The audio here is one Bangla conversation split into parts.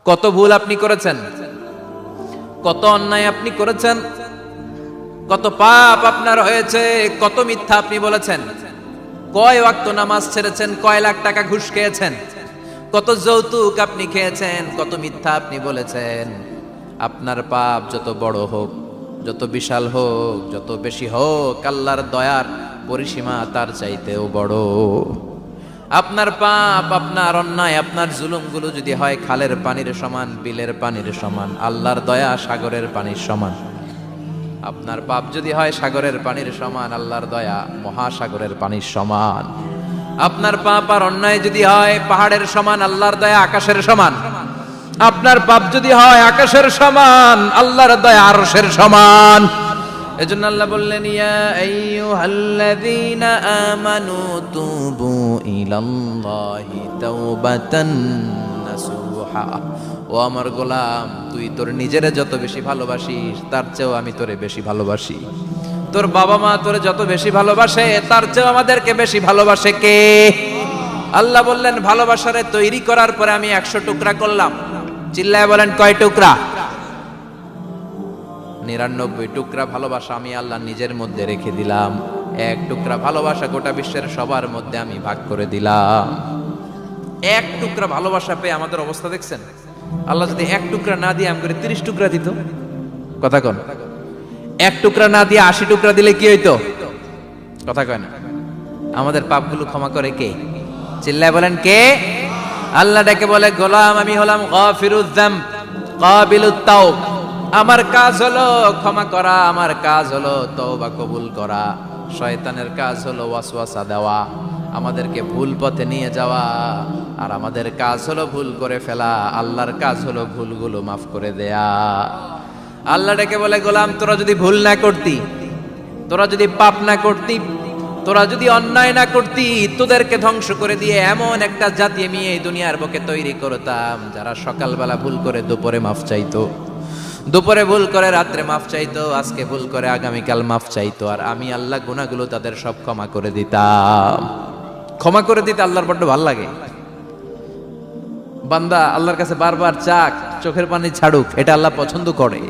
কত ভুল আপনি করেছেন, কত অন্যায় আপনি করেছেন, কত পাপ আপনার হয়েছে, কত মিথ্যা আপনি বলেছেন, কয় ওয়াক্ত নামাজ ছেড়েছেন, কয় লাখ টাকা ঘুষ খেয়েছেন, কত যৌতুক আপনি খেয়েছেন, কত মিথ্যা আপনি বলেছেন। আপনার পাপ যত বড় হোক, যত বিশাল হোক, যত বেশি হোক, আল্লাহর দয়ার পরিসীমা তার চাইতেও বড়। আপনার পাপ, আপনার অন্যায়, আপনার জুলুমগুলো যদি হয় খালের পানির সমান, বিলের পানির সমান, আল্লাহর দয়া সাগরের পানির সমান। আপনার পাপ যদি হয় সাগরের পানির সমান, আল্লাহর দয়া মহাসাগরের পানির সমান। আপনার পাপ আর অন্যায় যদি হয় পাহাড়ের সমান, আল্লাহর দয়া আকাশের সমান। আপনার পাপ যদি হয় আকাশের সমান, আল্লাহর দয়া আরশের সমান। এজন্য আল্লাহ বললেন, ইয়া আইয়ুহাল্লাযীনা আমানু তুবু ইলাল্লাহি তাওবাতান নাসুহা। ও আমার গোলাম, তুই তোর নিজেরে যত বেশি ভালোবাসিস তার চেয়েও আমি তোরে বেশি ভালোবাসি। তোর বাবা মা তোরে যত বেশি ভালোবাসে তার চেয়েও আমাদেরকে বেশি ভালোবাসে কে? আল্লাহ বললেন, ভালোবাসারে তৈরি করার পরে আমি 100 টুকরা করলাম। চিল্লায় বলেন, কয় টুকরা? 99 টুকরা ভালোবাসা আমি আল্লাহ নিজের মধ্যে রেখে দিলাম। 1 টুকরা ভালোবাসা গোটা বিশ্বের সবার মধ্যে আমি ভাগ করে দিলাম। 1 টুকরা ভালোবাসা পেয়ে আমাদের অবস্থা দেখছেন? আল্লাহ যদি 1 টুকরা না দিয়ে আমাকে 30 টুকরা দিত, কথা কন। 1 টুকরা না দিয়ে 80 টুকরা দিলে কি হইতো? কথা কয় না। আমাদের পাপগুলো ক্ষমা করে কে? চিল্লায় বলেন, কে? আল্লাহ ডেকে বলে, গোলাম আমি হলাম গাফিরুয যামব কাবিলুত তাওব। আমার কাজ হলো ক্ষমা করা, আমার কাজ হলো তওবা কবুল করা। শয়তানের কাজ হলো ওয়াসওয়াসা দেওয়া, আমাদেরকে ভুল পথে নিয়ে যাওয়া। আর আমাদের কাজ হলো ভুল করে ফেলা, আল্লাহর কাজ হলো ভুলগুলো মাফ করে দেয়া। আল্লাহ ডেকে বলে, গোলাম তোরা যদি ভুল না করতি, তোরা যদি পাপ না করতি, তোরা যদি অন্যায় না করতি, তোদেরকে ধ্বংস করে দিয়ে এমন একটা জাতি আমি এই দুনিয়ার বুকে তৈরি করতাম যারা সকালবেলা ভুল করে দুপুরে মাফ চাইতো, দুপুরে ভুল করে রাত্রে মাফ চাইতো, আজকে ভুল করে আগামীকাল মাফ চাইতো। আর আমি আল্লাহ গুনাহগুলো তাদের সব ক্ষমা করে দিতাম। ক্ষমা করে দিতে আল্লাহর বড্ড ভালো লাগে। বান্দা আল্লাহর কাছে বারবার চাক, চোখের পানি ছাড়ুক, এটা আল্লাহ পছন্দ করে।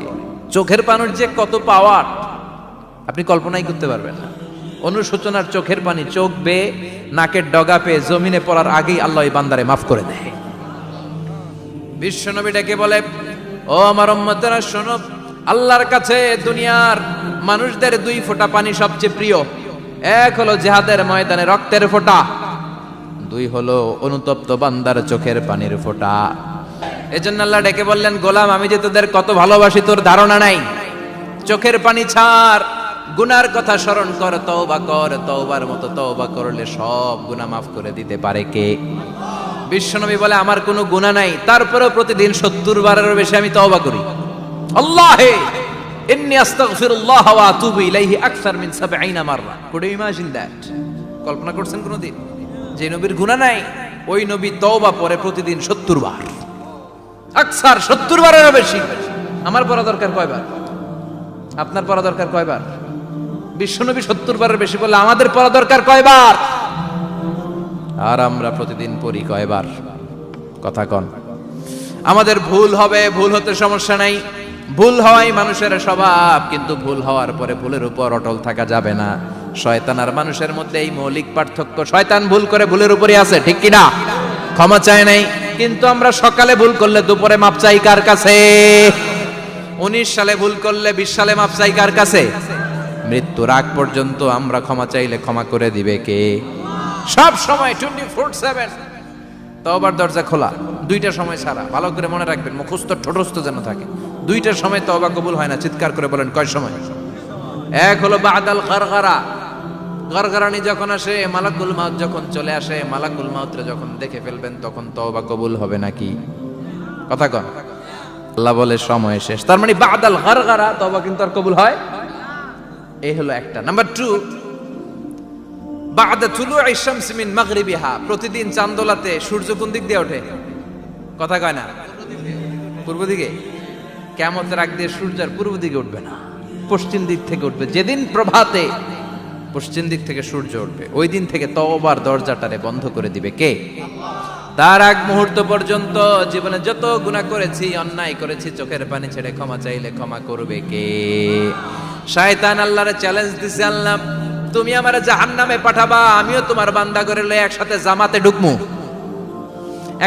চোখের পানির যে কত পাওয়ার আপনি কল্পনাই করতে পারবেন না। অনুশোচনার চোখের পানি চোখ বেয়ে নাকের ডগা পেয়ে জমিনে পড়ার আগেই আল্লাহ এই বান্দারে মাফ করে দেয়। বিশ্বনবী ডেকে বলে, ও আমার উম্মতেরা শোনো, আল্লাহর কাছে দুনিয়ার মানুষদের 2 ফোঁটা পানি সবচেয়ে প্রিয়। 1 হলো জিহাদের ময়দানে রক্তের ফোঁটা, 2 হলো অনুতপ্ত বান্দার চোখের পানির ফোঁটা। এজন্য আল্লাহ ডেকে বললেন, গোলাম আমি যে তোদের কত ভালোবাসি তোর ধারণা নাই। চোখের পানি ছাড়, গুনার কথা স্মরণ কর, তওবা কর। তওবার মতো তওবা করলে সব গুনাহ মাফ করে দিতে পারে কে? বিশ্বনবী বলে, আমার কোনো গুনাহ নাই, তারপরেও প্রতিদিন 70 বারেরও বেশি আমি তওবা করি। আল্লাহে ইন্নী আস্তাগফিরুল্লাহ ওয়া আতুবু ইলাইহি আকসার মিন 70 মাররা। Could you imagine that? কল্পনা করছেন কোনদিন যে নবীর গুনাহ নাই, ওই নবী তওবা পড়ে প্রতিদিন 70 বার, আকসার 70 বারেরও বেশি। আমার পড়া দরকার কয়বার? আপনার পড়া দরকার কয়বার? বিশ্বনবী 70 বারের বেশি বললে আমাদের পড়া দরকার কয়বার? আর আমরা প্রতিদিন পড়ি কয়বার? কথা কন। আমাদের ভুল হবে, ভুল হতে সমস্যা নাই, ভুল হওয়াই মানুষের স্বভাব। কিন্তু ভুল হওয়ার পরে ভুলের উপর অটল থাকা যাবে না। শয়তান আর মানুষের মধ্যে এই মৌলিক পার্থক্য। শয়তান ভুল করে ভুলের উপরই আছে, ঠিক কিনা? ক্ষমা চায় নাই। কিন্তু আমরা সকালে ভুল করলে দুপুরে মাপ চাই কার কাছে? 19 সালে ভুল করলে 20 সালে মাপ চাই কার কাছে? মৃত্যুর আগ পর্যন্ত আমরা ক্ষমা চাইলে ক্ষমা করে দিবে কে? সব সময় 24/7 তওবার দরজা খোলা, 2টা সময় ছাড়া। ভালো করে মনে রাখবেন, মুখস্থ ঠোঁটস্থ যেন থাকে। 2টার সময় তওবা কবুল হয় না। চিৎকার করে বলেন, কয় সময়? 1 হলো বাদাল গারগারা, গারগারানি যখন আসে, মালাকুল মাউত যখন চলে আসে, মালাকুল মাউতরে যখন দেখে ফেলবেন তখন তওবা কবুল হবে নাকি? কথা কন। আল্লাহ বলে সময় শেষ, তার মানে বাদাল গারগারা তওবা কিন্তু আর কবুল হয়। এই হলো একটা। নাম্বার 2, বাদা তুলুই শামস মিন মাগরিবিহা। প্রতিদিন চাঁদোলাতে সূর্য কোন দিক দিয়ে ওঠে? কথা কয় না? পূর্ব দিকে। কিয়ামতের আগ দিয়ে সূর্য আর পূর্ব দিকে উঠবে না, পশ্চিম দিক থেকে উঠবে। যেদিন প্রভাতে পশ্চিম দিক থেকে সূর্য উঠবে, ওই দিন থেকে তওবার দরজাটারে বন্ধ করে দিবে কে? তার আগ মুহূর্ত পর্যন্ত জীবনে যত গুনাহ করেছি, অন্যায় করেছি, চোখের পানি ছেড়ে ক্ষমা চাইলে ক্ষমা করবে কে? শয়তান আল্লাহরে চ্যালেঞ্জ দিছে, আল্লাহ তুমি আমারে জাহান্নামে পাঠাবা, আমিও তোমার বান্দা করে লয়ে একসাথে জামাতে ঢুকমু।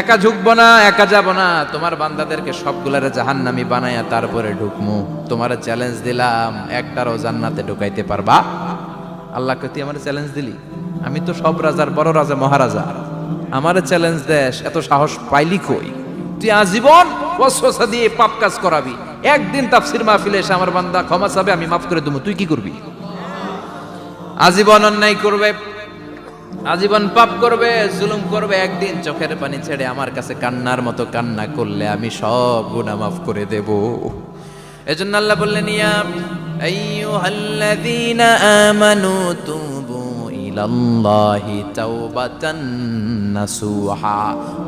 একা ঢুকবো না, একা যাব না, তোমার বান্দাদেরকে সবগুলারে জাহান্নামী বানায়া তারপরে ঢুকমু। তোমারে চ্যালেঞ্জ দিলাম, একটারও জান্নাতে ঢুকাইতে পারবা? আল্লাহকে তুই আমার চ্যালেঞ্জ দিলি? আমি তো সব রাজার বড় রাজা, মহারাজা, আমারে চ্যালেঞ্জ দেশ, এত সাহস পাইলি কই? তুই আজীবন ওয়াসওয়াসা দিয়ে পাপ কাজ করাবি, একদিন তাফসীর মাহফিলে এসে আমার বান্দা ক্ষমা চাবে, আমি মাফ করে দেবো, তুই কি করবি? আজীবন অন্যায় করবে, আজীবন পাপ করবে, জুলুম করবে, একদিন চোখের পানি ছেড়ে আমার কাছে কান্নার মতো কান্না করলে আমি সব গুনাহ মাফ করে দেব। এজন্য আল্লাহ বললেন, ইয়া আইয়ুহাল্লাযীনা আমানু তুবু ইলাল্লাহি তাওবাতান নাসুহা।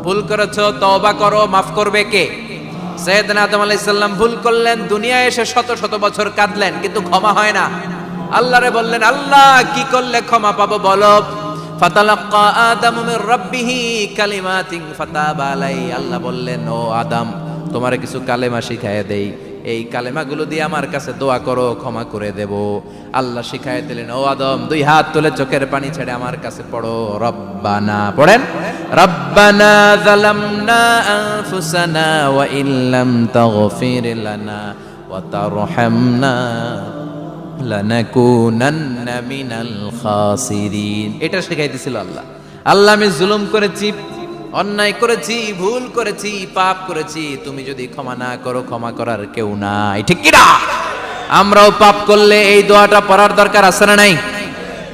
ভুল করেছো, তওবা করো, মাফ করবে কে? সাইয়েদনা আদম আলাইহিস সালাম ভুল করলেন, দুনিয়ায় এসে শত শত বছর কাঁদলেন, কিন্তু ক্ষমা হয় না। আল্লাহরে বললেন, আল্লাহ কি করলে ক্ষমা পাবো বলো? ফাতালাক্কা আদামু মির রাব্বিহি কালিমাতিন ফাতাবা আলাইহি। আল্লাহ বললেন, ও আদম, তোমারে কিছু কালেমা শিখায় দেই, এই কালেমাগুলো দিয়ে আমার কাছে দোয়া করো, ক্ষমা করে দেব। আল্লাহ শিখায় দিলেন, ও আদম, দুই হাত তুলে চোখের পানি ছেড়ে আমার কাছে পড়ো, রব্বানা, পড়েন, রব্বানা যালামনা আনফুসানা ওয়া ইল্লাম তাগফির লানা ওয়া তারহামনা লানাকুনান্না মিনাল খাসিরিন। এটা শিখাই দিয়েছিল আল্লাহ। আল্লাহ, আমি জুলুম করেছি, অন্যায় করেছি, ভুল করেছি, পাপ করেছি, তুমি যদি ক্ষমা না করো, ক্ষমা করার কেউ নাই, ঠিক কি না? আমরাও পাপ করলে এই দোয়াটা পড়ার দরকার আছে না নাই?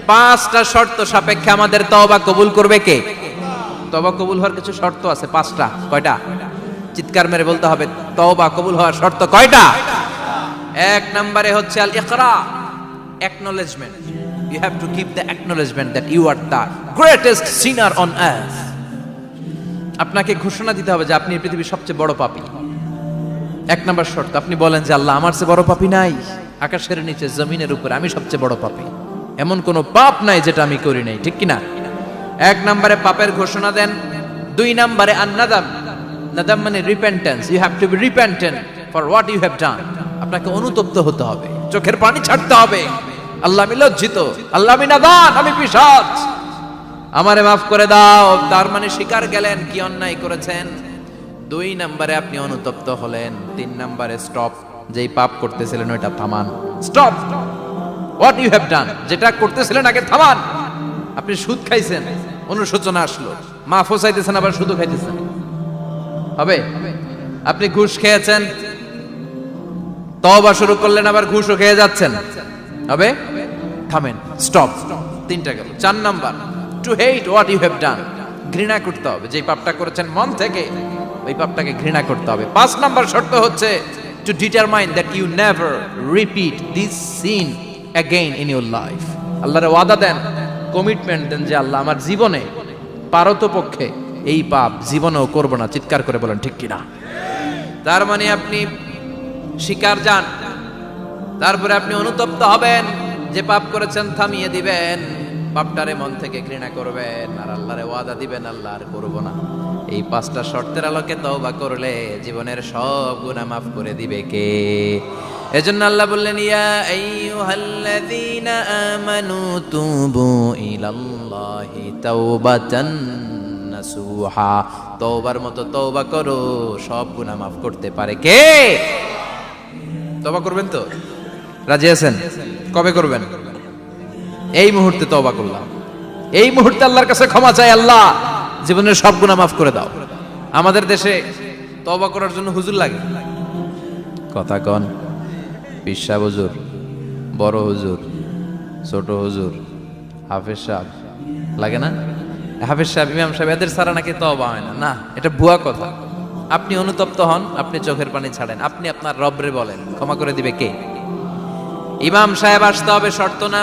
5টা শর্ত সাপেক্ষে আমাদের তওবা কবুল করবে কে? তওবা কবুল হওয়ার কিছু শর্ত আছে 5টা। কয়টা? চিৎকার মেরে বলতে হবে, তওবা কবুল হওয়ার শর্ত কয়টা? 1 নম্বরে হচ্ছে আল ইকরা, acknowledgement. You have to give the acknowledgement that you are the greatest sinner on earth. আপনাকে ঘোষণা দিতে হবে যে আপনি এই পৃথিবীর সবচেয়ে বড় পাপী। 1 নম্বর শর্ত, আপনি বলেন যে আল্লাহ, আমার চেয়ে বড় পাপী নাই, আকাশের নিচে জমিনের উপরে আমি সবচেয়ে বড় পাপী, এমন কোনো পাপ নাই যেটা আমি করি নাই, ঠিক কি না? 1 নম্বরে পাপের ঘোষণা দেন। 2 নম্বরে আন-নাদাম, নাদাম মানে repentance. You have to be repentant for what you have done. আপনাকে অনুতপ্ত হতে হবে, চোখের পানি ছাড়তে হবে, আল্লাহ আমি লজ্জিত, আল্লাহ আমি নাদান, আমি পিশাচ, আমারে মাফ করে দাও। তার মানে স্বীকার গেলেন কি অন্যায় করেছেন। 2 নম্বরে আপনি অনুতপ্ত হলেন। 3 নম্বরে স্টপ, যেই পাপ করতেছিলেন ওইটা থামান, stop what you have done, যেটা করতেছিলেন আগে থামান। আপনি সুদ খাইছেন, অনুশোচনা আসলো, মাফও চাইতেছেন, আবার সুদও খাইতেছেন, হবে? আপনি ঘুষ খেয়েছেন, তওবা শুরু করলেন, আবার ঘুষও খেয়ে যাচ্ছেন, হবে? থামেন, স্টপ। 3টা গেল। 4 number, to hate what you have done, ঘৃণা করতে হবে, যে পাপটা করেছেন মন থেকে ওই পাপটাকে ঘৃণা করতে হবে। 5 নাম্বার শর্ত হচ্ছে to determine that you never repeat this sin again in your life. আল্লাহর ওয়াদা দেন, কমিটমেন্ট দেন যে আল্লাহ আমার জীবনে পারতপক্ষে এই পাপ জীবনেও করব না। চিৎকার করে বলেন ঠিক কিনা? তার মানে আপনি শিকার যান, তারপরে আপনি অনুতপ্ত হবেন, যে পাপ করেছেন থামিয়ে দিবেন, পাপটারে মন থেকে ঘৃণা করবেন, আর আল্লাহরে ওয়াদা দিবেন আল্লাহ আর করব না। এই 5টা শর্তের আলোকে তওবা করলে জীবনের সব গুনাহ মাফ করে দিবে কে? এজন্য আল্লাহ বললেন, ইয়া আইয়ুহাল্লাযীনা আমানু তুবু ইলাল্লাহি তাওবাতান নাসুহা। তওবার মতো তওবা করো, সব গুনাহ মাফ করতে পারে কে? তওবা করবেন তো? রাজি আছেন? কবে করবেন? এই মুহূর্তে তওবা করলাম, এই মুহূর্তে আল্লাহর কাছে ক্ষমা চাই, আল্লাহ জীবনের সব গুনাহ মাফ করে দাও। আমাদের দেশে তওবা করার জন্য হুজুর লাগে, কথা কন, পীর সাহেব হুজুর, বড় হুজুর, ছোট হুজুর, হাফেজ সাহেব লাগে না? হাফেজ সাহেব, ইমাম সাহেব, এদের ছাড়া নাকি তওবা হয় না। না, এটা ভুয়া কথা। আপনি অনুতপ্ত হন, আপনি চোখের পানি ছাড়েন, আপনি আপনার রবরে বলেন, ক্ষমা করে দিবে কে? ইমাম সাহেব আসতে হবে শর্ত না,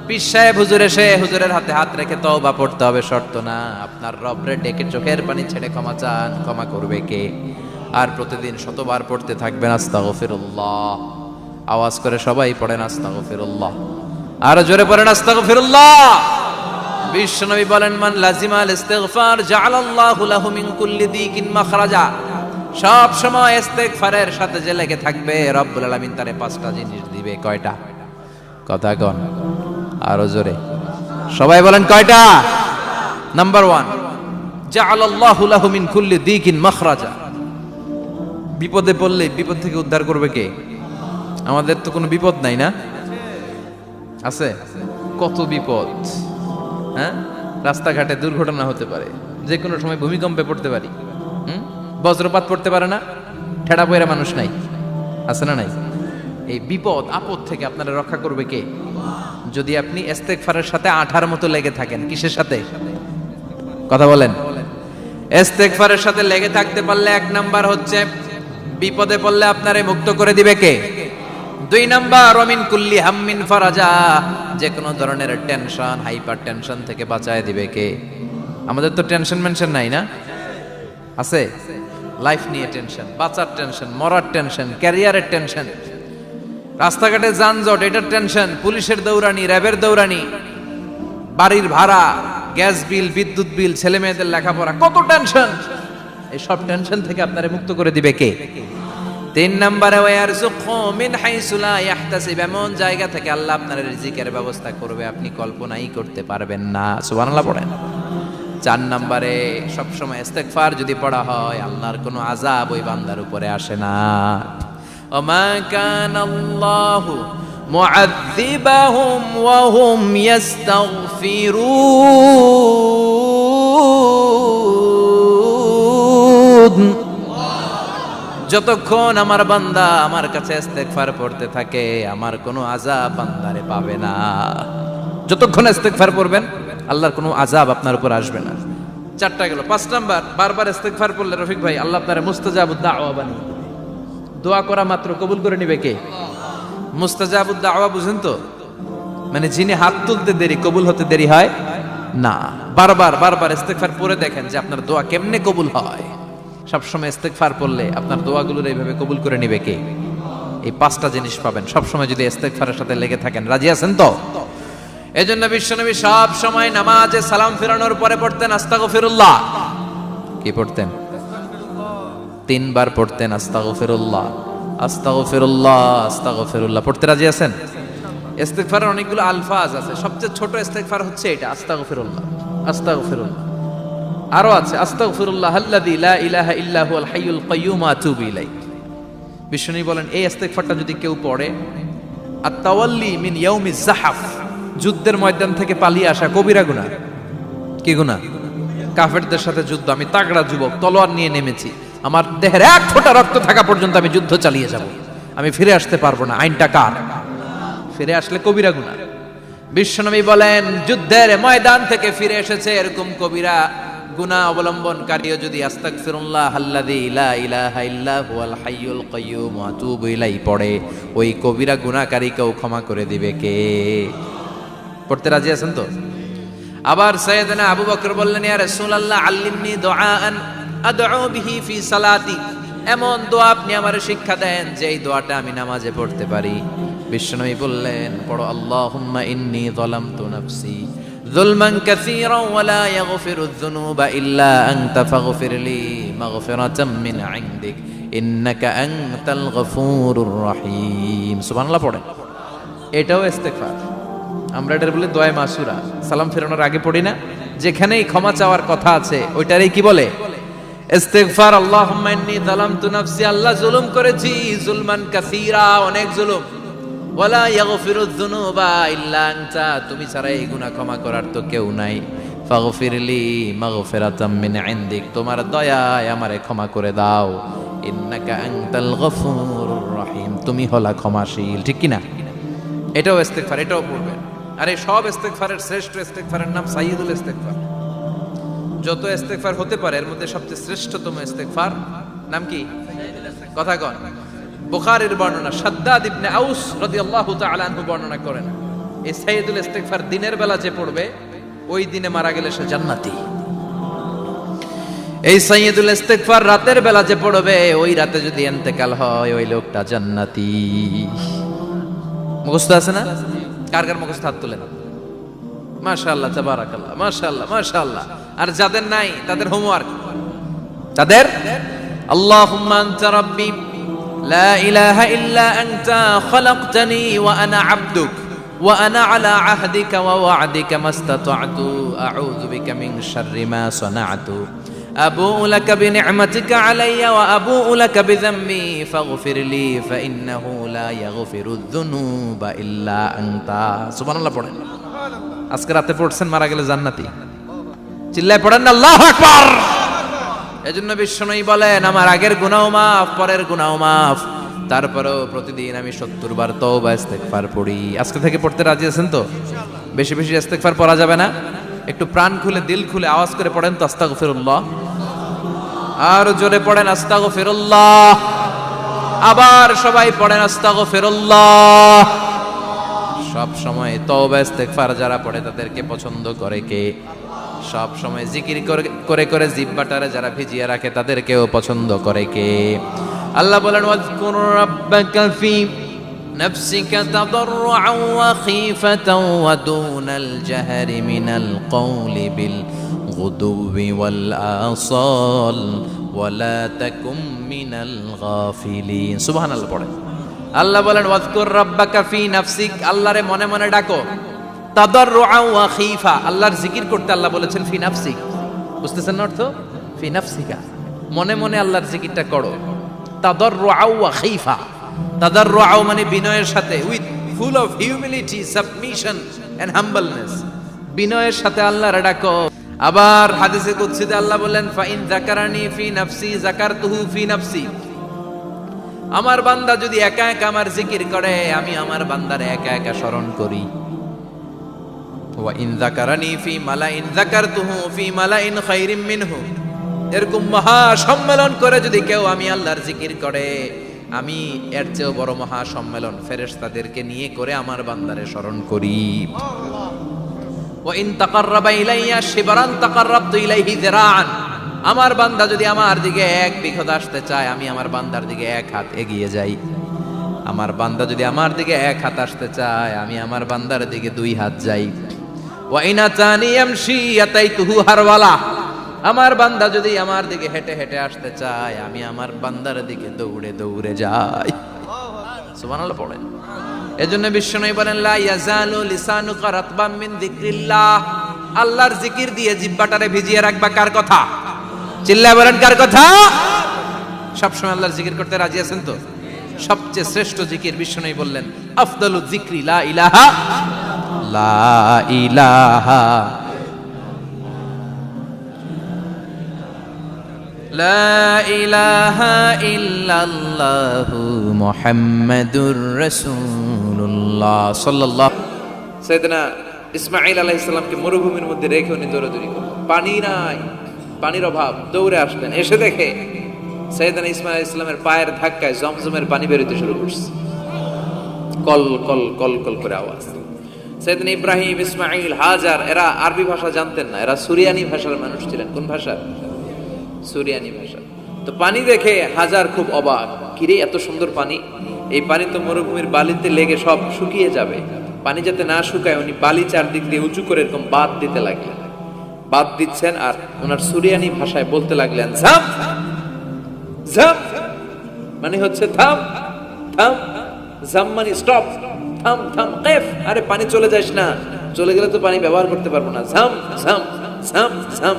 পীর সাহেব হুজুর এসে হুজুরের হাতে হাত রেখে তওবা পড়তে হবে শর্ত না। আপনার রবরে ডেকে চোখের পানি ছেড়ে ক্ষমা চান, ক্ষমা করবে কে? আর প্রতিদিন শতবার পড়তে থাকবেন আস্তাগফিরুল্লাহ। আওয়াজ করে সবাই পড়েন আস্তাগফিরুল্লাহ, আরো জোরে পড়েন আস্তাগফিরুল্লাহ। বিশ্বনবী বলেন, মান লাজিমাল ইস্তিগফার জাআলাল্লাহু লাহু মিন কুল্লি দিকিন মাখরাজা। সব সময় ইস্তিগফারের সাথে যে লেগে থাকবে, রব্বুল আলামিন তারে 5টা জিনিস দিবে। কয়টা? কথা কন আরো জোরে, সবাই বলেন কয়টা? নাম্বার 1, জাআলাল্লাহু লাহু মিন কুল্লি দিকিন মাখরাজা। বিপদে পড়লে বিপদ থেকে উদ্ধার করবে কে? আমাদের তো কোনো বিপদ নাই না? আছে? কত বিপদ, হ্যাঁ? রাস্তাঘাটে দুর্ঘটনা হতে পারে, যে কোনো সময় ভূমিকম্পে পড়তে পারি, বজ্রপাত পড়তে পারে না, ঠেড়া পয়রা মানুষ নাই, আছে না নাই? এই বিপদ আপদ থেকে আপনারা রক্ষা করবে কে? যদি আপনি ইস্তেগফারের সাথে আঠার মতো লেগে থাকেন। কিসের সাথে? কথা বলেন। ইস্তেগফারের সাথে লেগে থাকতে পারলে 1 নাম্বার হচ্ছে বিপদে পড়লে আপনারে মুক্ত করে দিবে কে? 2 নাম্বার ওয়ামিন কুল্লি হাম্মিন ফারাজা, যে কোনো ধরনের টেনশন, হাইপার টেনশন থেকে বাঁচায় দিবে কে? আমাদের তো টেনশন মেনশন নাই না? আছে? লাইফ নিয়ে টেনশন, বাঁচার টেনশন, মরার টেনশন, ক্যারিয়ারের টেনশন, রাস্তাঘাটে যানজট এটার টেনশন, পুলিশের দৌড়ানি, র্যাবের দৌড়ানি, বাড়ির ভাড়া, গ্যাস বিল, বিদ্যুৎ বিল, ছেলে মেয়েদের লেখাপড়া, কত টেনশন। এই সব টেনশন থেকে আপনারে মুক্ত করে দিবে কে? 3 নম্বরে ওয়ারযুকহু মিন হাইসু লা ইয়াহতাসিব, এমন জায়গা থেকে আল্লাহ আপনার রিজিকের ব্যবস্থা করবে আপনি কল্পনাই করতে পারবেন না। সুবহানাল্লাহ পড়েন। 4 নম্বরে সবসময় ইস্তেগফার যদি পড়া হয়, আল্লাহর কোনো আযাব ওই বান্দার উপরে আসে না। ওমা কানাল্লাহু মুআযযিবাহুম ওয়া হুম ইস্তাগফিরুন। যতক্ষণ আমার বান্দা আমার কাছে ইস্তেগফার পড়তে থাকে, আমার কোনো আযাব বান্দারে পাবে না। যতক্ষণ ইস্তেগফার পড়বেন, আল্লাহর কোনো আযাব আপনার উপর আসবে না। 4টা গেল। 5 নাম্বার, বারবার ইস্তেগফার পড়লে রফিক ভাই আল্লাহ আপনারে মুস্তাজাবুদ দাওয়া বানিয়ে, দোয়া করা মাত্র কবুল করে নিবে কে? মুস্তাজাবুদ দাওয়া বুঝেন তো? মানে যিনি হাত তুলতে দেরি কবুল হতে দেরি হয় না। বারবার ইস্তেগফার পড়ে দেখেন যে আপনার দোয়া কেমনে কবুল হয়। সবসময় ইস্তেগফার পড়লে আপনার দোয়াগুলোর এইভাবে কবুল করে নিবে কে? এই 5টা জিনিস পাবেন সবসময় যদি ইস্তেগফারের সাথে লেগে থাকেন। রাজি আছেন তো? এজন্য বিশ্বনবী সব সময় নামাজে সালাম ফেরানোর পরে পড়তেন আস্তাগফিরুল্লাহ। কি পড়তেন? 3 বার পড়তেন আস্তাগফিরুল্লাহ, আস্তাগফিরুল্লাহ, আস্তাগফিরুল্লাহ। পড়তে রাজি আছেন? ইস্তেগফারের অনেকগুলো আলফাজ আছে, সবচেয়ে ছোট ইস্তেগফার হচ্ছে এটা, আস্তাগফিরুল্লাহ, আস্তাগফিরুল্লাহ। আরো আছে আস্তাগফিরুল্লাহ আল্লাযী লা ইলাহা ইল্লা হুয়াল হাইয়ুল কাইয়্যুম ওয়া আতুবু ইলাইহি। বিশ্বনবী বলেন এই ইস্তেগফারটা যদি কেউ পড়ে, আত-তাওয়াল্লি মিন ইয়াউমিজ যাহাফ, যুদ্ধের ময়দান থেকে পালিয়ে আসা কবিরা গুনাহ। কি গুনাহ? কাফেরদের সাথে যুদ্ধ, আমি তাগড়া যুবক, তলোয়ার নিয়ে নেমেছি, আমার দেহের 1 ফোঁটা রক্ত থাকা পর্যন্ত আমি যুদ্ধ চালিয়ে যাব, আমি ফিরে আসতে পারবো না। আইনটা কার? ফিরে আসলে কবিরা গুনাহ। বিশ্বনবী বলেন যুদ্ধের ময়দান থেকে ফিরে এসেছে এরকম কবিরা গুনাহ অবলম্বনকারীও যদি আস্তাগফিরুল্লাহ আল্লাযী লা ইলাহা ইল্লা হুয়াল হাইয়ুল কাইয়্যুম ওয়া আতুবু ইলাইহি পড়ে, ওই কবিরা গুনাহকারীকেও ক্ষমা করে দিবে কে? পড়তে রাজি আছেন তো? আবার সাইয়েদনা আবু বকর বললেন, ইয়া রাসূলুল্লাহ আল্লিমনি দুআআন আদউ বিহি ফি সালাতি, এমন দোয়া আপনি আমারে শিক্ষা দেন যে এই দোয়াটা আমি নামাজে পড়তে পারি। বিশ্বনবী বললেন পড়ো, আল্লাহুম্মা ইন্নী যালামতু নাফসি যুলমান কাসীরান ওয়া লা ইয়াগফিরুয যুনুবা ইল্লা আনতা ফাগফিরলি মাগফিরাতাম মিন ইনদিক ইন্নাকা আনতাল গফুরুর রহিম। সুবহানাল্লাহ পড়েন। এটাও ইস্তেগফার। আমরা এটার বলে দোয়া মাসুরা, সালাম ফেরানোর আগে পড়ি না? যেখানেই ক্ষমা চাওয়ার কথা আছে ওইটারই কি বলে? ইস্তেগফার। আল্লাহুম্মা ইন্নী যালামতু নাফসি, আল্লাহ জুলুম করেছি, যুলমান কাসীরা, অনেক জুলুম, ওয়ালা ইয়াগফিরুয যুনুবা ইল্লা আনতা, তুমি ছাড়া এই গুনাহ ক্ষমা করার তো কেউ নাই। ফাগফিরলি মাগফিরাতাম মিন ইনদিক, তোমার দয়ায় আমারে ক্ষমা করে দাও। ইন্নাকা আনতাল গফুরুর রহিম, তুমি হলা ক্ষমাশীল। ঠিক কি না? এটাও ইস্তেগফার, এটাও পড়বেন। আর এই সব ইস্তেগফারের শ্রেষ্ঠ ইস্তেগফারের নাম সাইয়্যিদুল ইস্তেগফার। যত ইস্তেগফার হতে পারে এর মধ্যে সবচেয়ে শ্রেষ্ঠতম ইস্তেগফার নাম কি? কথা কন। বুখারীর বর্ণনা, শাদ্দাদ ইবনে আউস রাদিয়াল্লাহু তাআলা আনহু বর্ণনা করেন, এই সাইয়্যিদুল ইস্তেগফার দিনের বেলা যে পড়বে ওই দিনে মারা গেলে সে জান্নাতি। এই সাইয়্যিদুল ইস্তেগফার রাতের বেলা যে পড়বে ওই রাতে যদি ইন্তেকাল হয় ওই লোকটা জান্নাতি। মুখস্থ আছে না? কার কার মুখস্থ হাত তুলেন। মাশাআল্লাহ, তাবারাকাল্লাহ, মাশাআল্লাহ, মাশাআল্লাহ। আর যাদের নাই তাদের হোমওয়ার্ক, তাদের আল্লাহুম্মা আনতা রাব্বি লা ইলাহা ইল্লা আনতা খালাকতানি ওয়া আনা আবদুক ওয়া আনা আলা আহদিকা ওয়া ওয়া'দিকা মাস্তাতা'তু আউযু বিকা মিন শাররি মা সানা'তু আবুউ লাকা বিনি'মাতিকা আলাইয়া ওয়া আবুউ লাকা বিযামবি ফাগফিরলি ফাইন্নাহু লা ইয়াগফিরুয যুনুবা ইল্লা আনতা। সুবহানাল্লাহ পড়েন। আজকে রাতে পড়ছেন, মারা গেলে জান্নাতি। চিল্লায় পড়েন না আল্লাহু আকবার। এজন্য বিশ্বনবী বলেন, আমার আগের গুনাহ মাফ, পরের গুনাহ মাফ, তারপরেও প্রতিদিন আমি 70 বার তওবা ইস্তেগফার পড়ি। আজকে থেকে পড়তে রাজি আছেন তো? বেশি বেশি ইস্তেগফার পড়া যাবে না? একটু প্রাণ খুলে, দিল খুলে আওয়াজ করে পড়েন তো আস্তাগফিরুল্লাহ। আর জোরে পড়েন আস্তাগফিরুল্লাহ। আবার সবাই পড়েন আস্তাগফিরুল্লাহ। সব সময় তওবা ইস্তেগফার যারা পড়ে তাদেরকে পছন্দ করে কে? সব সময় জিকির করে করে জিহ্বাটারে যারা ভিজিয়ে রাখে তাদেরকেও পছন্দ করে কে? আল্লাহ বলেন, ওয়াজকুর রাব্বাকা ফি নাফসিকা তাদাররুআন ওয়া খীফাতান ওয়া দুনাল জাহরি মিনাল কওলি বিল গুদুবি ওয়াল আসাল ওয়া লা তাকুম মিনাল গাফিলিন। সুবহানাল্লাহ পড়েন। আল্লাহ বলেন, ওয়াজকুর রাব্বাকা ফি নাফসিক, আল্লাহরে মনে মনে ডাকো। তাদাররুআন ওয়া খীফা, আল্লাহর জিকির করতে আল্লাহ বলেছেন ফি নাফসিক। বুঝতেছেন না অর্থ? ফি নাফসিকা, মনে মনে আল্লাহর জিকিরটা করো। তাদাররুআন ওয়া খীফা, তাদাররুআন মানে বিনয়ের সাথে, with full of humility, submission and humbleness, বিনয়ের সাথে আল্লাহরে ডাকো। আবার হাদিসে কুদসিতে আল্লাহ বলেন, ফাইন যাকারানি ফি নাফসি যাকারতুহু ফি নাফসি, আমার বান্দা যদি একা একা আমার জিকির করে, আমি আমার বান্দারে একা একা স্মরণ করি। ওয়া ইন যাকারানি ফি মালাইন যাকারতুহু ফি মালাইন খায়রিম মিনহু, এরকম মহা সম্মেলন করে যদি কেউ আমি আল্লাহর জিকির করে, আমি এর চেয়েও বড় মহা সম্মেলন ফেরেশতাদেরকে নিয়ে করে আমার বান্দারে স্মরণ করি। ওয়া ইন তাকাররাবা ইলাইয়া শিবরান তাকাররাবতু ইলাইহি যিরাআন, আমার বান্দা যদি আমার দিকে এক বিঘত আসতে চায়, আমি আমার বান্দার দিকে এক হাত এগিয়ে যাই। আমার বান্দা যদি আমার দিকে এক হাত আসতে চায়, আমি আমার বান্দার দিকে 2 হাত যাই। ওয়া ইন আতানি ইয়ামশি আতাইতুহু হারওয়ালা, আমার বান্দা যদি আমার দিকে হেঁটে হেঁটে আসতে চায়, আমি আমার বান্দার দিকে দৌড়ে দৌড়ে যাই। সুবহানাল্লাহ পড়েন। এজন্য বিশ্বনবী বলেন, লা ইয়াজালু লিসানুকা রাতবাম মিন যিকরিল্লাহ, আল্লাহর জিকির দিয়ে জিহ্বাটারে ভিজিয়ে রাখবা। কার কথা? চিল্লায় বলেন কার কথা? সবসময় আল্লাহর জিকির করতে রাজি আছেন তো? সবচেয়ে শ্রেষ্ঠ জিকির বিশ্বনবী বললেন, আফদালু যিকরি লা ইলাহা লা ইলাহা লা ইলাহা ইল্লাল্লাহু মুহাম্মাদুর রাসূলুল্লাহ সাল্লাল্লাহু। সাইয়েদনা ইসমাঈল আলাইহিস সালামকে মরুভূমির মধ্যে রেখে উনি দৌড়াদৌড়ি করলেন, পানি নাই, পানির অভাব, দৌড়ে আসলেন। এসে দেখে সাইয়েদনা ইসমাঈল আলাইহিস সালামের পায়ের ধাক্কায় জমজমের পানি বের হতে শুরু করছে, কল কল কল কল করে আওয়াজ। সাইয়েদনা ইব্রাহিম, ইসমাঈল, হাজার, এরা আরবি ভাষা জানতেন না, এরা সুরিয়ানি ভাষার মানুষ ছিলেন। কোন ভাষা? সুরিয়ানি ভাষা। তো পানি দেখে হাজার খুব অবাক, কিরে এত সুন্দর পানি, এই পানি তো মরুভূমির বালিতে লেগে সব শুকিয়ে যাবে। পানি যাতে না শুকায় উনি বালি চারদিক দিয়ে উঁচু করে এরকম বাঁধ দিতে লাগলেন। বাঁধ দিচ্ছেন আর ওনার সুরিয়ানি ভাষায় বলতে লাগলেন, ঝাম ঝাম মানে হচ্ছে থাম থাম, ঝাম মানে স্টপ, থাম থাম, কেফ আরে পানি চলে যাস না, চলে গেলে তো পানি ব্যবহার করতে পারবো না, ঝাম ঝাম ঝাম ঝাম।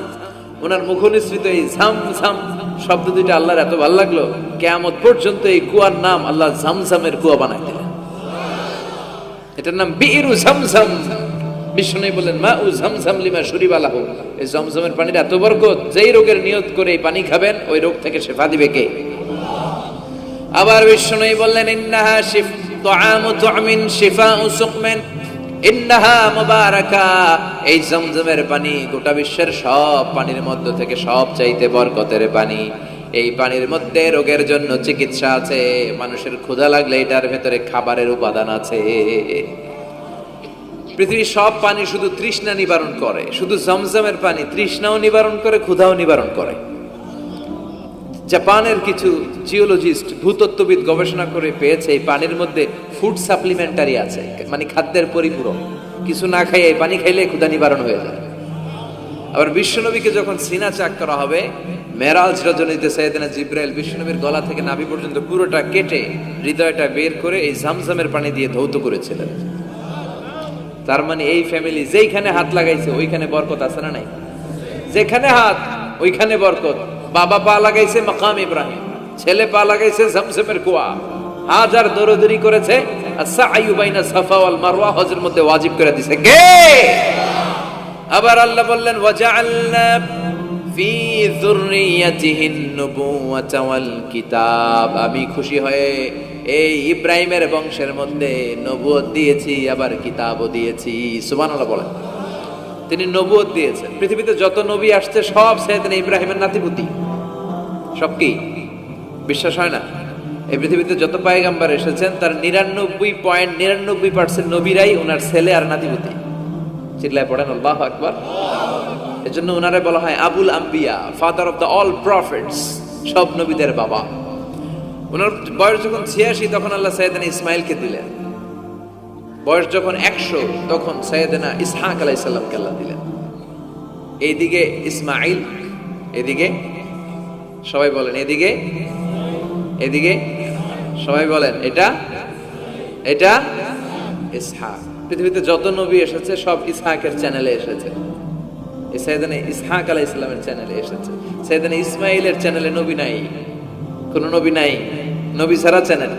ওনার মুখনিসৃত এই ঝাম ঝাম শব্দ দুইটা আল্লাহর এত ভালো লাগলো, কিয়ামত পর্যন্ত এই কুয়ার নাম আল্লাহ ঝামঝামের কুয়া বানাই দিলেন। এটার নাম বিইরু ঝামঝাম। বিষ্ণু বলেন, মা উ ঝামঝাম লিমা শুরিবা লাহু, এই জমজমের পানির এত বরকত, যেই রোগের নিয়ত করে এই পানি খাবেন ওই রোগ থেকে শিফা দিবে কে? আবার বিষ্ণু বললেন, ইন্নাহা তুআমু তুমিন শিফাউ সুকমিন ইন্নাহা মুবারাকা, এই জমজমের পানি গোটা বিশ্বের সব পানির মধ্য থেকে সব চাইতে বরকতের পানি। এই পানির মধ্যে রোগের জন্য চিকিৎসা আছে, মানুষের ক্ষুধা লাগলে এটার ভেতরে খাবারের উপাদান আছে। পৃথিবীর সব পানি শুধু তৃষ্ণা নিবারণ করে, শুধু জমজমের পানি তৃষ্ণাও নিবারণ করে, ক্ষুধাও নিবারণ করে। জাপানের কিছু জিওলজিস্ট, ভূতত্ত্ববিদ গবেষণা করে পেয়েছে এই পানির মধ্যে ফুড সাপ্লিমেন্টারি আছে, মানে খাদ্যের পরিপূরক। কিছু না খাইয়ে পানি খাইলে ক্ষুধা নিবারণ হয়ে যায়। আবার বিশ্বনবীকে যখন সিনা চাক করা হবে, মেরাজ রজনীতে সাইয়েদনা জিবরাইল বিশ্বনবীর গলা থেকে নাভি পর্যন্ত পুরোটা কেটে হৃদয়টা বের করে এই জামজামের পানি দিয়ে ধৌত করেছিলেন। তার মানে এই ফ্যামিলি যেইখানে হাত লাগাইছে ওইখানে বরকত আছে না নাই? যেখানে হাত ওইখানে বরকত। বাবা পা লাগাইছে মাকাম ইব্রাহিম, ছেলে পা লাগাইছে জামজামের কুয়া, হাজার দৌড়দৌড়ি করেছে আস-সা'য়ু বাইনা সাফা ওয়াল মারওয়া হজের মধ্যে ওয়াজিব করে দিয়েছে কে? আবার আল্লাহ বললেন ওয়াজআলনা ফি যুররিয়াতিহিন নুবুওয়াতা ওয়াল কিতাব, আমি খুশি হয়ে এই ইব্রাহিমের বংশের মধ্যে নবুয়ত দিয়েছি, আবার কিতাবও দিয়েছি। সুবহানাল্লাহ বলেন। তিনি নবুয়ত দিয়েছেন। পৃথিবীতে যত নবী আসছে সব সাইয়েদনা ইব্রাহিমের নাতিপুতি। সব কি বিশ্বাস হয় না? এই পৃথিবীতে যত পয়গম্বর এসেছেন তার 99.99% নবীরাই ওনার ছেলে আর নাতিপুতি। চিল্লায় পড়েন আল্লাহু আকবার। এজন্য ওনারে বলা হয় আবুল আম্বিয়া, father of the all prophets, সব নবীদের বাবা। ওনার বয়স যখন 86 তখন আল্লাহ সাইয়েদনা ইসমাইলকে দিলেন। বয়স যখন 100 তখন সাইয়েদনা ইসহাক আলাইহিস সালামকে আল্লাহ দিলেন। এইদিকে ইসমাইল, এদিকে সবাই বলেন এদিকে, এদিকে সবাই বলেন এটা এটা ইসহাক। পৃথিবীতে যত নবী এসেছে সব ইসহাকের চ্যানেলে এসেছে। এই সাইয়েদনা ইসহাক আলাইহিস সালামের চ্যানেলে এসেছে। সাইয়েদনা ইসমাইলের চ্যানেলে নবী নাই, কোন নবী নাই, নবী ছাড়া চ্যানেল।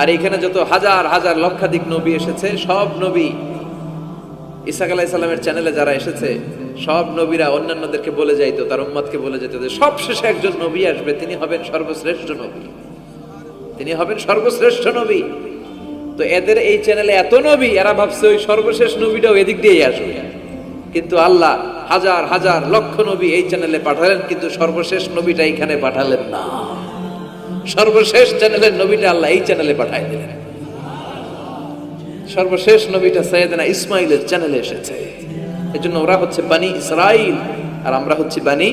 আর এখানে যত হাজার হাজার লক্ষাধিক নবী এসেছে সব নবী ইসহাক আলাইহিস সালামের চ্যানেলে যারা এসেছে সব নবীরা অন্যান্যদেরকে বলে যাইতো, তার উম্মতকে বলে যেত যে সবশেষে একজন নবী আসবে, তিনি হবেন সর্বশ্রেষ্ঠ নবী, তিনি হবেন সর্বশ্রেষ্ঠ নবী। তো এদের এই চ্যানেলে এত নবী, এরা ভাবছে ওই সর্বশেষ নবীটাও এদিক দিয়েই আসবে। কিন্তু আল্লাহ হাজার হাজার লক্ষ নবী এই চ্যানেলে পাঠালেন, কিন্তু সর্বশেষ নবীটা এখানে পাঠালেন না। সর্বশেষ চ্যানেলের নবীটা আল্লাহ এই চ্যানেলে পাঠাই দিলেন। সর্বশেষ নবীটা সাইয়েদনা ইসমাইলের চ্যানেলে এসেছে। এজন্য ওরা হচ্ছে বানি ইসরাইল আর আমরা হচ্ছি বানি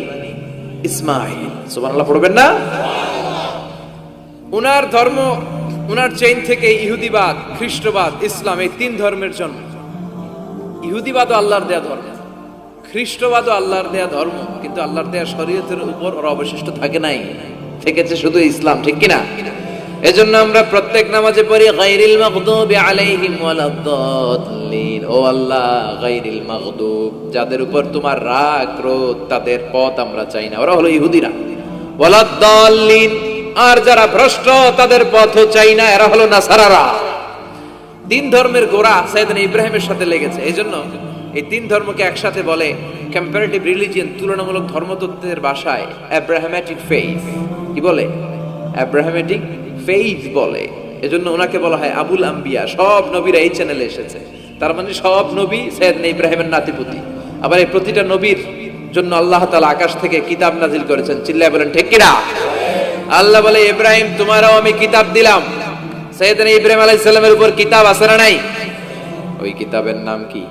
ইসমাইল। সুবহানাল্লাহ পড়বেন না? উনার ধর্ম, উনার চেইন থেকে ইহুদিবাদ, খ্রিস্টবাদ, ইসলাম, এই তিন ধর্মের জন্ম। ইহুদিবাদও আল্লাহর দেয়া ধর্ম, খ্রিস্টবাদও আল্লাহর দেয়া ধর্ম, কিন্তু আল্লাহর দেয়া শরীয়তের উপর ওরা অবশিষ্ট থাকে নাই, থেকেছে শুধু ইসলাম। ঠিক কিনা? এজন্য আমরা প্রত্যেক নামাজে পড়ি গায়রিল মাগদুবি আলাইহিম ওয়ালাদ-দাল্লিন। ও আল্লাহ, গায়রিল মাগদুব, যাদের উপর তোমার রাগ ক্রোধ, তাদের পথ আমরা চাই না, ওরা হলো ইহুদিরা। ওয়ালাদ-দাল্লিন, আর যারা ভ্রষ্ট তাদের পথও চাই না, এরা হলো নাসারারা। তিন ধর্মের গোড়া সাইয়েদনা ইব্রাহিমের সাথে লেগেছে। এজন্য এই তিন ধর্মকে একসাথে বলে কম্পারেটিভ রিলিজিয়ন, তুলনামূলক ধর্মতত্ত্বের ভাষায় অ্যাব্রাহামেটিক ফেইথ। কি বলে? অ্যাব্রাহামেটিক ফেইথ বলে। এজন্য ওনাকে বলা হয় আবুল আম্বিয়া। সব নবীরা এই চ্যানেলে এসেছে, তার মানে সব নবী সাইয়েদনা ইব্রাহিমের নাতিপুতি। আবার এই প্রতিটা নবীর জন্য আল্লাহ তাআলা আকাশ থেকে কিতাব নাজিল করেছেন। চিল্লায় বলেন ঠিক কিনা? আল্লাহ বলে ইব্রাহিম তোমারও আমি কিতাব দিলাম। সাইয়েদনা ইব্রাহিম আলাইহিস সালামের উপর কিতাব আছে না নাই? ওই কিতাবের নাম কি?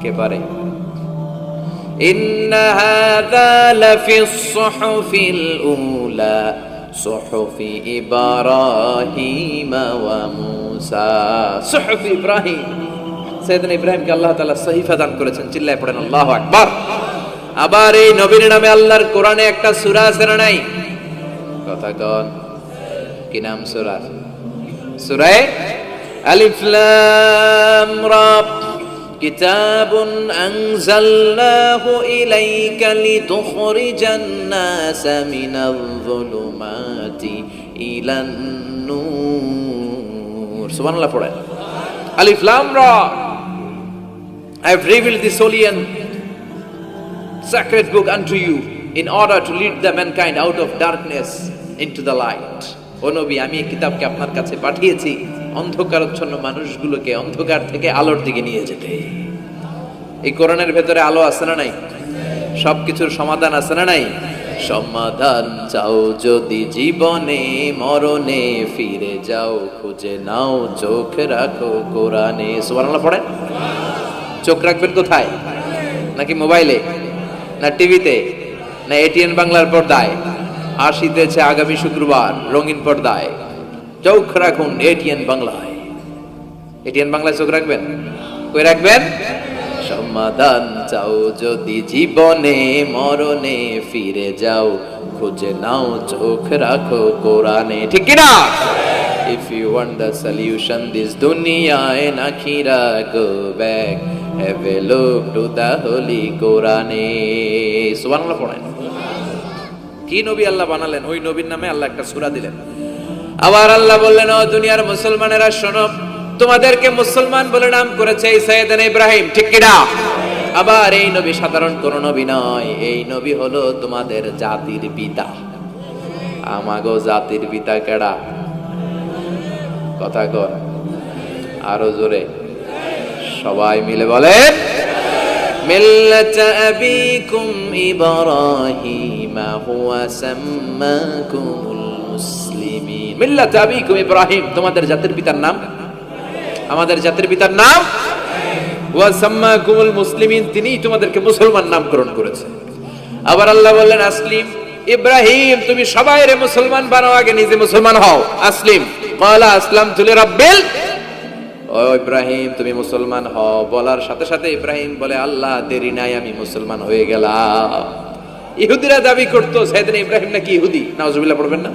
কে পারে? ইন্না হাযা লাফিস সুহুফিল উলা সুহুফি ইব্রাহিম ওয়া মূসা। সুহুফি ইব্রাহিম, সাইয়েদনা ইব্রাহিমকে আল্লাহ তাআলা সহিফা দান করেছেন। চিল্লায় পড়েন আল্লাহু আকবার। আবার এই নবীর নামে আল্লাহর কোরআনে একটা সূরা আছে না নাই? কথা কন, কি নাম সূরা? সূরা আলিফ লাম রা। কিতাবুন আনজালনাহু ইলাইকা লিতুখরিজান নাসা মিনাল যুলুমাতি ইলান নূর। সুবহানাল্লাহ পড়েন। আলিফ লাম রা। I have revealed this holy and sacred book unto you in order to lead the mankind out of darkness into the light. ও নবী, আমি এই কিতাবকে আপনার কাছে পাঠিয়েছি অন্ধকারাচ্ছন্ন মানুষগুলোকে অন্ধকার থেকে আলোর দিকে নিয়ে যেতে। এই কোরআনের ভেতরে আলো আছে না নাই? সবকিছুর সমাধান আছে না নাই? সমাধান চাও যদি জীবনে মরণে, ফিরে যাও খুঁজে নাও, চোখ রাখো কোরআনে। সুবহানাল্লাহ পড়েন। চোখ রাখবেন কোথায়? নাকি মোবাইলে, না টিভিতে, না এটিএন বাংলার পর্দায়? আসিতেছে আগামী শুক্রবার রঙিন পর্দায়, চোখ রাখুন এটিএন বাংলায়। এটিএন বাংলায় চোখ রাখবেন। কই রাখবেন? সমাধান চাও যদি জীবনে মরণে ফিরে যাও, খুঁজে নাও চোখ রাখো কোরআনে, ঠিক কি না? If you want the solution this dunya and akhira, go back, have a look to the holy Quran. সুবহানাল্লাহ পড়েন। কি নবী আল্লাহ বানালেন, ওই নবীর নামে আল্লাহ একটা সূরা দিলেন। আবার আল্লাহ বললেন, ও দুনিয়ার মুসলমানেরা শোনো, তোমাদেরকে মুসলমান বলে নাম করেছে সাইয়েদনা ইব্রাহিম, ঠিক কি না? আবার এই নবী সাধারণ কোন নবী নয়, এই নবী হলো তোমাদের জাতির পিতা। আমাগো জাতির পিতা কেডা? কথা কর আরো জোরে, সবাই মিলে বলেন, মিল্লাত আবিকুম ইব্রাহিম হুয়া সাম্মাকুমুল মুসলিমিন। মিল্লাত আবিকুম ইব্রাহিম, তোমাদের জাতির পিতার নাম, আমাদের জাতির পিতার নাম ওয়া সাম্মাকুমুল মুসলিমিন, তিনিই তোমাদেরকে মুসলমান নামকরণ করেছে। আবার আল্লাহ বললেন, আসলিম ইব্রাহিম, তুমি সবাইরে মুসলমান বানাও, আগে নিজে মুসলমান হও। আসলিম ক্বালা আসলামতু লিরাব্বিল, ও ইব্রাহিম তুমি মুসলমান হও বলার সাথে সাথে ইব্রাহিম বলে, আল্লাহ দেরি নাই, আমি মুসলমান হয়ে গেলাম। ইহুদিরা দাবি করতো সাইয়েদনা ইব্রাহিম নাকি ইহুদি, নাউজুবিল্লাহ পড়বেন না?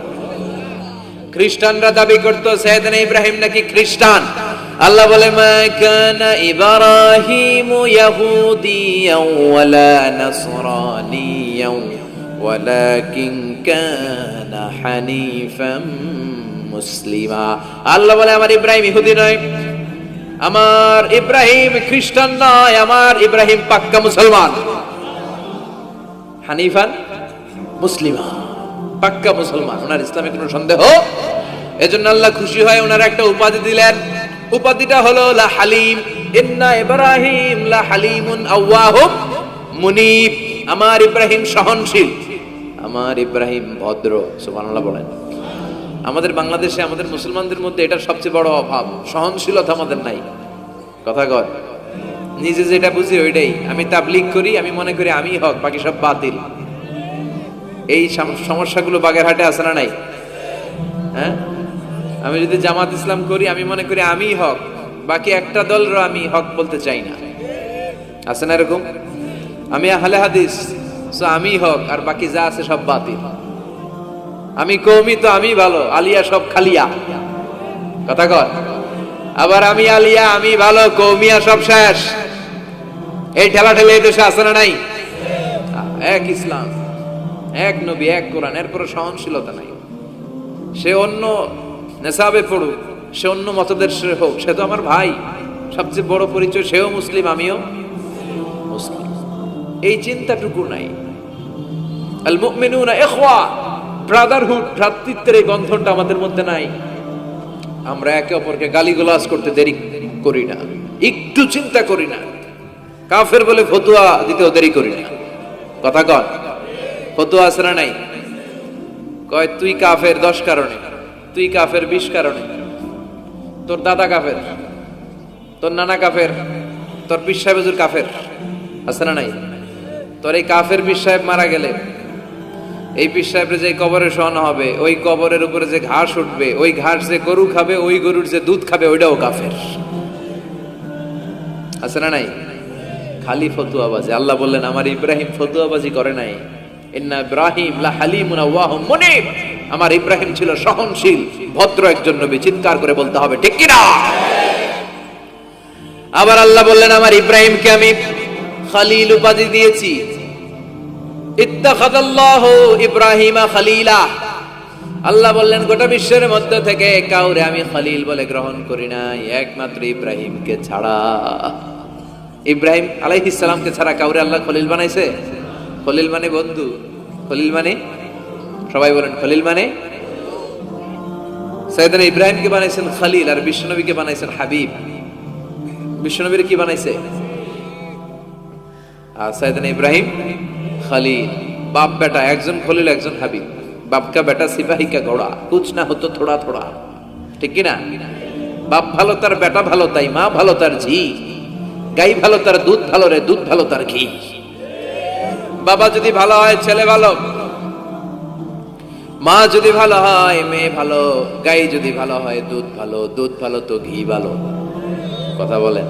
খ্রিস্টানরা দাবি করতো সাইয়েদনা ইব্রাহিম নাকি খ্রিস্টান। আল্লাহ বলে, মা কানা ইব্রাহিম ইয়াহুদিয়াও ওয়ালা নাসরানিয়াও ওয়ালাকিন কানা হানিফাম মুসলিমা। আল্লাহ বলে, আমার ইব্রাহিম ইহুদি নয়, আমার ইব্রাহিম খ্রিস্টান নয়, আমার ইব্রাহিম পাক্কা মুসলমান। হানিফান মুসলিমা, পাক্কা মুসলমান, ওনার ইসলামে কোনো সন্দেহ। এজন্য আল্লাহ খুশি হয়, ওনার একটা উপাধি দিলেন, উপাধিটা হলো লা হালিম। ইন্না ইব্রাহিম লা হালিমুন আওয়াহুম মুনিব, আমার ইব্রাহিম সহনশীল, আমার ইব্রাহিম ভদ্র। সুবহানাল্লাহ বলেন। আমাদের বাংলাদেশে আমাদের মুসলমানদের মধ্যে এটার সবচেয়ে বড় অভাব, সহনশীলতা আমাদের নাই। কথা কর, নিজে যেটা বুঝি ওইটাই। আমি তাবলীগ করি, আমি মনে করি আমি হক, বাকি সব বাতিল। এই সমস্যাগুলো বাগেরহাটে আছে না নাই? হ্যাঁ, আমি যদি জামাত ইসলাম করি, আমি মনে করি আমি হক, বাকি একটা দলরও আমি হক বলতে চাই না। আছে না এরকম? আমি আহলে হাদিস, সো আমি হক, আর বাকি যা আছে সব বাতিল। আমি কওমি, তো আমি ভালো, আলিয়া সব খালিয়া। কথা কর। আবার আমি আলিয়া, আমি ভালো, কওমিয়া সব শেষ। এই ঠেলা ঠেলে এই দেশে আছে না নাই? এক ইসলাম, এক নবী, এক কোরআন, এরপরে সহনশীলতা নাই। সে অন্য নেশাবে পড়ুক, সে অন্য মতদর্শের হোক, সে তো আমার ভাই। সবচেয়ে বড় পরিচয়, সেও মুসলিম, আমিও মুসলিম। এই চিন্তাটুকু নাই। আল মুমিনুনা ইখওয়া, ব্রাদারহুড, ভ্রাতৃত্বের এই বন্ধনটা আমাদের মধ্যে নাই। আমরা একে অপরকে গালিগালাজ করতে দেরি করি না, একটু চিন্তা করি না। কাফের বলে ফতোয়া দিতেও দেরি করি না। কথা কন, ফতোয়া আছে না নাই? কয় তুই কাফের 10 কারণে, তুই কাফের 20 কারণে, তোর দাদা কাফের, তোর নানা কাফের, তোর পীর সাহেব হুজুর কাফের, আছে না নাই? তোর এই কাফের পীর সাহেব মারা গেলে এই পীর সাহেবের যে কবরে শোয়ানো হবে, ওই কবরের উপরে যে ঘাস উঠবে, ওই ঘাস যে গরু খাবে, ওই গরুর যে দুধ খাবে, ওইটাও কাফের। আছে না নাই? খালি ফতুয়াবাজি। আল্লাহ বললেন, আমার ইব্রাহিম ফতুয়াবাজি করে নাই। ইন্না ইব্রাহিম লা হালিমুন আওয়াহুম মুনিব, আমার ইব্রাহিম ছিল সহনশীল, ভদ্র একজন নবী। চিৎকার করে বলতে হবে, ঠিক কি না? আবার আল্লাহ বললেন, আমার ইব্রাহিমকে আমি খলিল উপাধি দিয়েছি। ইত্তাখাযাল্লাহু ইব্রাহিমা খলিলা, আল্লাহ বললেন গোটা বিশ্বের মধ্যে থেকে কাউরে আমি খলিল বলে গ্রহণ করি নাই, একমাত্র ইব্রাহিমকে ছাড়া। ইব্রাহিম আলাইহিস সালামকে ছাড়া কাউরে আল্লাহ খলিল বানাইছে? খলিল মানে বন্ধু, খলিল মানে, সবাই বলেন খলিল মানে। সাইয়েদনা ইব্রাহিমকে বানাইছেন খলিল, আর বিশ্বনবীকে বানাইছেন হাবিব। বিশ্বনবীর কি বানাইছে? আর সাইয়েদনা ইব্রাহিম খলিল। বাপ বেটা, একজন খলিল একজন হাবিব। বাপ কা বেটা সিপাহী কা ঘোড়া, কুছ না হতো থোড়া থোড়া, ঠিক কি না? বাপ ভালো তার বেটা ভালো, তাই মা ভালো তার ঝি, গাই ভালো তার দুধ ভালো রে, দুধ ভালো তার ঘি। বাবা যদি ভালো হয় ছেলে ভালো, মা যদি ভালো হয় মেয়ে ভালো, গাই যদি ভালো হয় দুধ ভালো, দুধ ভালো তো ঘি ভালো। কথা বলেন।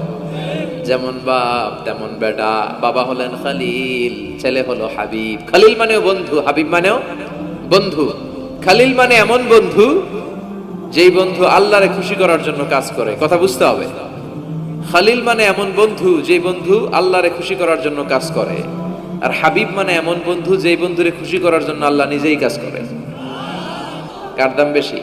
যেমন বাপ তেমন বেটা। বাবা হলেন খালিল, ছেলে হলো হাবিব। খালিল মানেও বন্ধু, হাবিব মানেও বন্ধু। খালিল মানে এমন বন্ধু যেই বন্ধু আল্লাহরে খুশি করার জন্য কাজ করে। কথা বুঝতে হবে। খালিল মানে এমন বন্ধু যেই বন্ধু আল্লাহরে খুশি করার জন্য কাজ করে। আর হাবিব মানে এমন বন্ধু যেই বন্ধুরে খুশি করার জন্য আল্লাহ নিজেই কাজ করে। কার দাম বেশি?